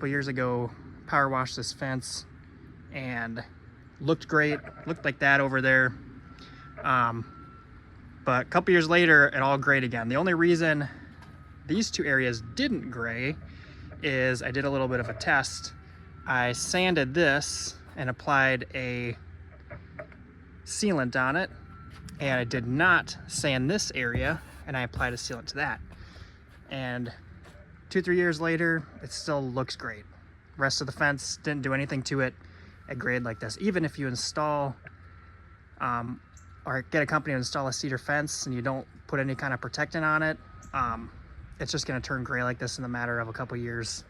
couple years ago, power washed this fence and looked great, looked like that over there. But a couple years later, it all grayed again. The only reason these two areas didn't gray is I did a little bit of a test. I sanded this and applied a sealant on it, and I did not sand this area, and I applied a sealant to that. And 2-3 years later, it still looks great. Rest of the fence didn't do anything to it. It grayed like this. Even if you install or get a company to install a cedar fence and you don't put any kind of protectant on it, it's just going to turn gray like this in the matter of a couple years.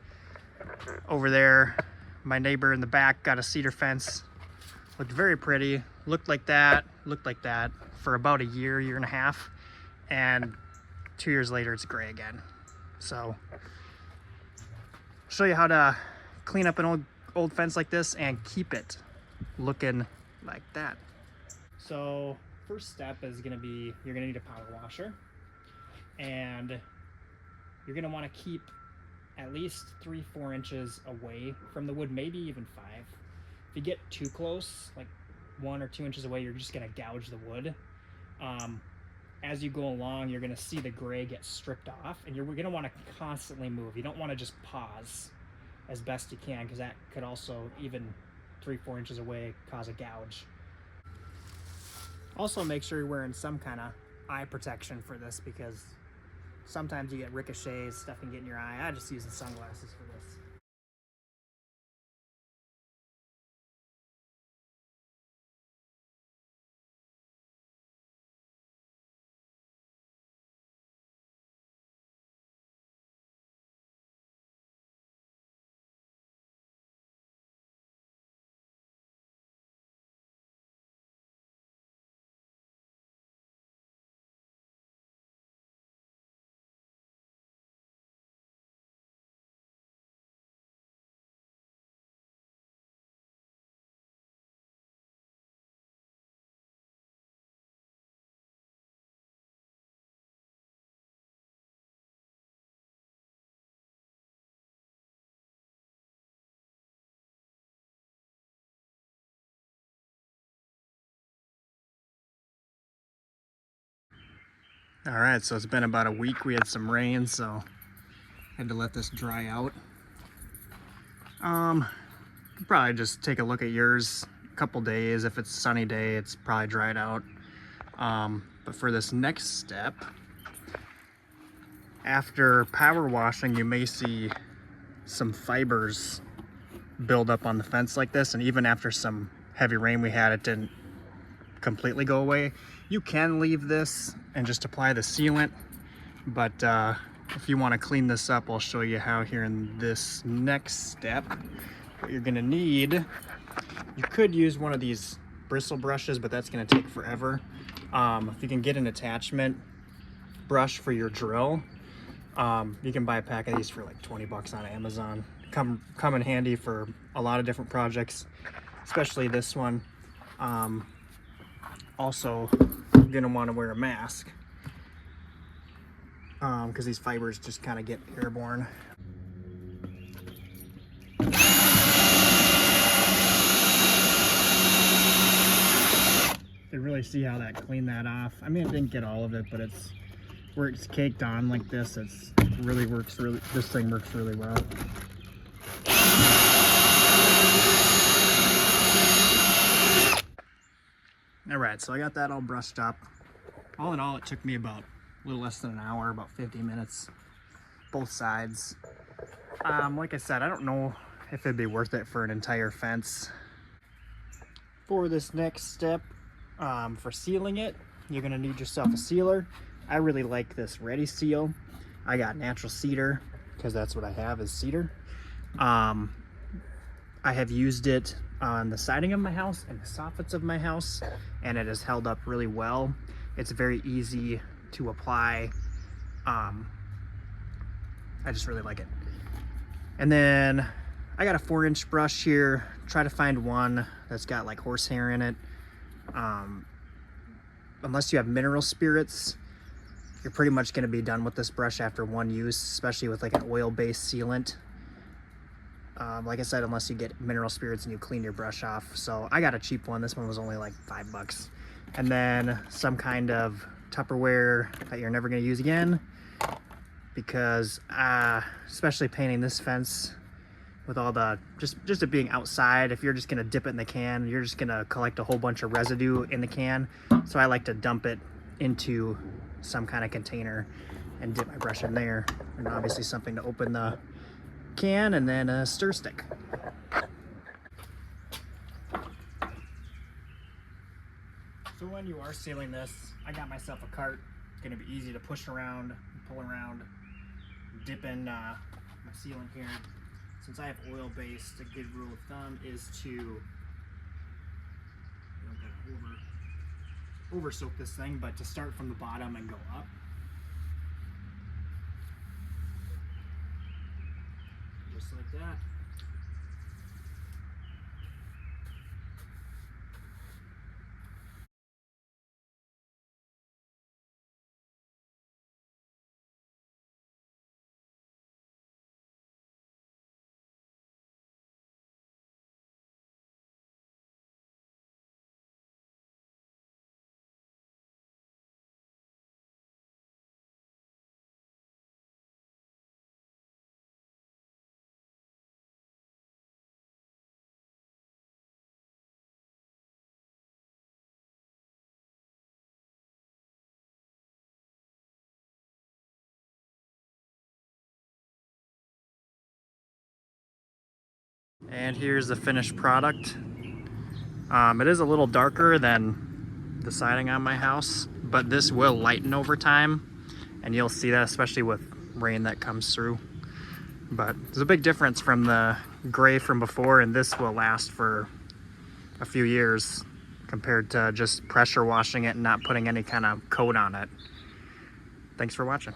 Over there, my neighbor in the back got a cedar fence. Looked very pretty. Looked like that for about a year and a half. And 2 years later, it's gray again. So, I'll show you how to clean up an old fence like this and keep it looking like that. So, first step is going to be, you're going to need a power washer, and you're going to want to keep at least 3-4 inches away from the wood, maybe even 5. If you get too close, like 1 or 2 inches away, you're just going to gouge the wood. As you go along, you're going to see the gray get stripped off, and you're going to want to constantly move. You don't want to just pause as best you can, because that could also, even 3-4 inches away, cause a gouge. Also, make sure you're wearing some kind of eye protection for this, because sometimes you get ricochets, stuff can get in your eye. I just use the sunglasses for this. All right, so it's been about a week. We had some rain, so had to let this dry out. Probably just take a look at yours a couple days. If it's a sunny day, it's probably dried out. But for this next step, after power washing, you may see some fibers build up on the fence like this, and even after some heavy rain we had, it didn't completely go away. You can leave this and just apply the sealant, but if you want to clean this up, I'll show you how here in this next step. What you're gonna need, you could use one of these bristle brushes, but that's gonna take forever. If you can get an attachment brush for your drill, you can buy a pack of these for like 20 bucks on Amazon. Come in handy for a lot of different projects, especially this one. Also, you're gonna want to wear a mask because these fibers just kind of get airborne. You really see how that cleaned that off. I mean, it didn't get all of it, but it's where it's caked on like this. This thing works really well. All right, so I got that all brushed up. All in all, it took me about a little less than an hour, about 50 minutes, both sides. Like I said, I don't know if it'd be worth it for an entire fence. For this next step, for sealing it, you're gonna need yourself a sealer. I really like this Ready Seal. I got natural cedar, because that's what I have is cedar. I have used it on the siding of my house and the soffits of my house, and it has held up really well. It's very easy to apply. I just really like it. And then I got a 4-inch brush here. Try to find one that's got like horsehair in it. Unless you have mineral spirits, you're pretty much going to be done with this brush after one use, especially with like an oil-based sealant. Like I said, unless you get mineral spirits and you clean your brush off. So I got a cheap one. This one was only like $5. And then some kind of Tupperware that you're never going to use again, because especially painting this fence with all the just it being outside, if you're just going to dip it in the can, you're just going to collect a whole bunch of residue in the can. So I like to dump it into some kind of container and dip my brush in there, and obviously something to open the can, and then a stir stick. So when you are sealing this, I got myself a cart. It's going to be easy to push around, pull around, dip in my sealant here. Since I have oil based, a good rule of thumb is to over soak this thing, but to start from the bottom and go up. Just like that. And here's the finished product. It is a little darker than the siding on my house, but this will lighten over time, and you'll see that especially with rain that comes through. But there's a big difference from the gray from before, and this will last for a few years compared to just pressure washing it and not putting any kind of coat on it. Thanks for watching.